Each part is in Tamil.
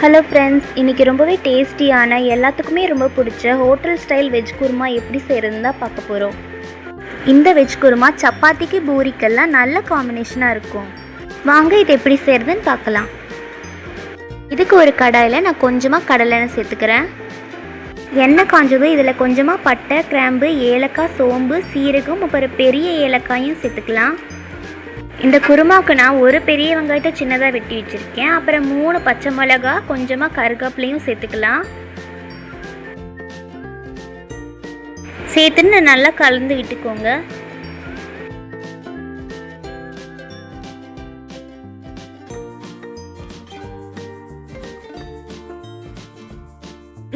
ஹலோ ஃப்ரெண்ட்ஸ், இன்றைக்கி ரொம்பவே டேஸ்டியான எல்லாத்துக்குமே ரொம்ப பிடிச்ச ஹோட்டல் ஸ்டைல் வெஜ் குருமா எப்படி செய்கிறதுன்னு தான் பார்க்க போகிறோம். இந்த வெஜ் குருமா சப்பாத்திக்கு பூரிக்கெல்லாம் நல்ல காம்பினேஷனாக இருக்கும். வாங்க இது எப்படி செய்கிறதுன்னு பார்க்கலாம். இதுக்கு ஒரு கடாயில் நான் கொஞ்சமாக கடலெண்ணெய் சேர்த்துக்கிறேன். எண்ணெய் காஞ்சதும் இதில் கொஞ்சமாக பட்டை, கிராம்பு, ஏலக்காய், சோம்பு, சீரகம், அப்புறம் பெரிய ஏலக்காயும் சேர்த்துக்கலாம். இந்த குருமாவுக்கு நான் ஒரு பெரிய வெங்காயத்தை சின்னதாக வெட்டி வச்சுருக்கேன். அப்புறம் 3 பச்சை மிளகா, கொஞ்சமாக கருவேப்பிலையும் சேர்த்துக்கலாம். சேர்த்துன்னு நல்லா கலந்து விட்டுக்கோங்க.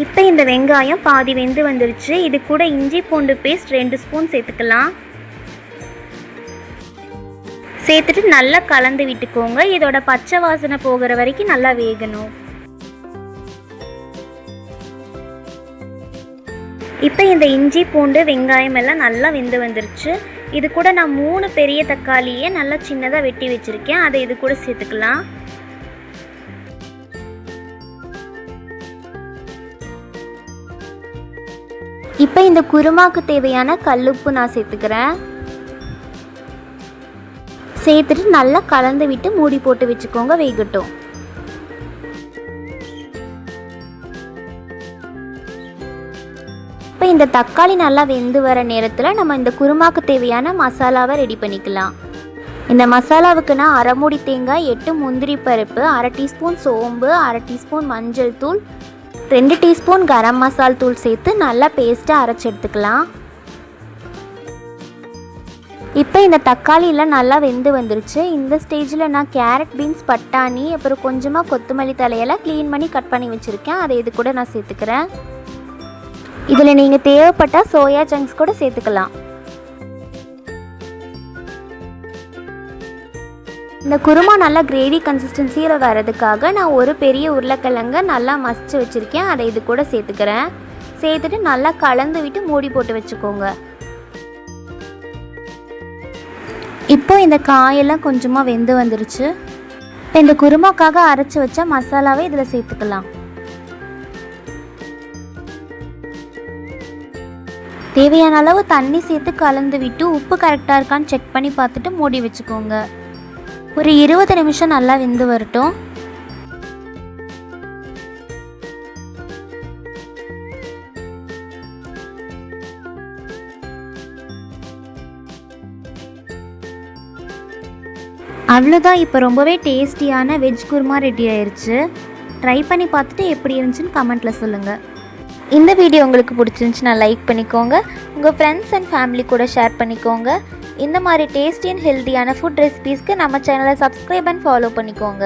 இப்போ இந்த வெங்காயம் பாதி வெந்து வந்துருச்சு. இது கூட இஞ்சி பூண்டு பேஸ்ட் 2 ஸ்பூன் சேர்த்துக்கலாம். சேர்த்துட்டு நல்லா கலந்து விட்டுக்கோங்க. இதோட பச்சை வாசனை போகிற வரைக்கும் நல்லா வேகணும். இப்போ இந்த இஞ்சி பூண்டு வெங்காயம் எல்லாம் நல்லா வெந்து வந்துருச்சு. இது கூட நான் 3 பெரிய தக்காளியை நல்லா சின்னதாக வெட்டி வச்சுருக்கேன். அதை இது கூட சேர்த்துக்கலாம். இப்போ இந்த குருமாவுக்கு தேவையான கல்லுப்பு நான் சேர்த்துக்கிறேன். சேர்த்துட்டு நல்லா கலந்து விட்டு மூடி போட்டு வச்சுக்கோங்க, வேகட்டும். இப்போ இந்த தக்காளி நல்லா வெந்து வர நேரத்தில் நம்ம இந்த குருமாக்கு தேவையான மசாலாவை ரெடி பண்ணிக்கலாம். இந்த மசாலாவுக்கு நான் 1/2 மூடி தேங்காய், 8 முந்திரி பருப்பு, 1/2 டீஸ்பூன் சோம்பு, 1/2 டீஸ்பூன் மஞ்சள் தூள், 2 டீஸ்பூன் கரம் மசால் தூள் சேர்த்து நல்லா பேஸ்ட்டாக அரைச்சி எடுத்துக்கலாம். இப்போ இந்த தக்காளியெல்லாம் நல்லா வெந்து வந்துருச்சு. இந்த ஸ்டேஜில் நான் கேரட், பீன்ஸ், பட்டாணி, அப்புறம் கொஞ்சமாக கொத்தமல்லி தலையெல்லாம் க்ளீன் பண்ணி கட் பண்ணி வச்சுருக்கேன். அதை இது கூட நான் சேர்த்துக்கிறேன். இதில் நீங்கள் தேவைப்பட்டால் சோயா சங்க்ஸ் கூட சேர்த்துக்கலாம். இந்த குருமா நல்லா கிரேவி கன்சிஸ்டன்சியில் வர்றதுக்காக நான் ஒரு பெரிய உருளைக்கிழங்க நல்லா மசிச்சு வச்சுருக்கேன். அதை இது கூட சேர்த்துக்கிறேன். சேர்த்துட்டு நல்லா கலந்து விட்டு மூடி போட்டு வச்சுக்கோங்க. இப்போ இந்த காயெல்லாம் கொஞ்சமாக வெந்து வந்துருச்சு. இப்போ இந்த குருமாக்காக அரைச்சி வச்ச மசாலாவை இதில் சேர்த்துக்கலாம். தேவையான அளவு தண்ணி சேர்த்து கலந்து விட்டு உப்பு கரெக்டாக இருக்கான்னு செக் பண்ணி பார்த்துட்டு மூடி வச்சுக்கோங்க. ஒரு 20 நிமிஷம் நல்லா வெந்து வரட்டும். அவ்வளோதான், இப்போ ரொம்பவே டேஸ்டியான வெஜ் குருமா ரெடி ஆயிடுச்சு. ட்ரை பண்ணி பார்த்துட்டு எப்படி இருந்துச்சுன்னு கமெண்ட்டில் சொல்லுங்கள். இந்த வீடியோ உங்களுக்கு பிடிச்சிருந்துச்சுன்னா லைக் பண்ணிக்கோங்க. உங்கள் ஃப்ரெண்ட்ஸ் அண்ட் ஃபேமிலி கூட ஷேர் பண்ணிக்கோங்க. இந்த மாதிரி டேஸ்டி அண்ட் ஹெல்த்தியான ஃபுட் ரெசிபீஸ்க்கு நம்ம சேனலை சப்ஸ்கிரைப் அண்ட் ஃபாலோ பண்ணிக்கோங்க.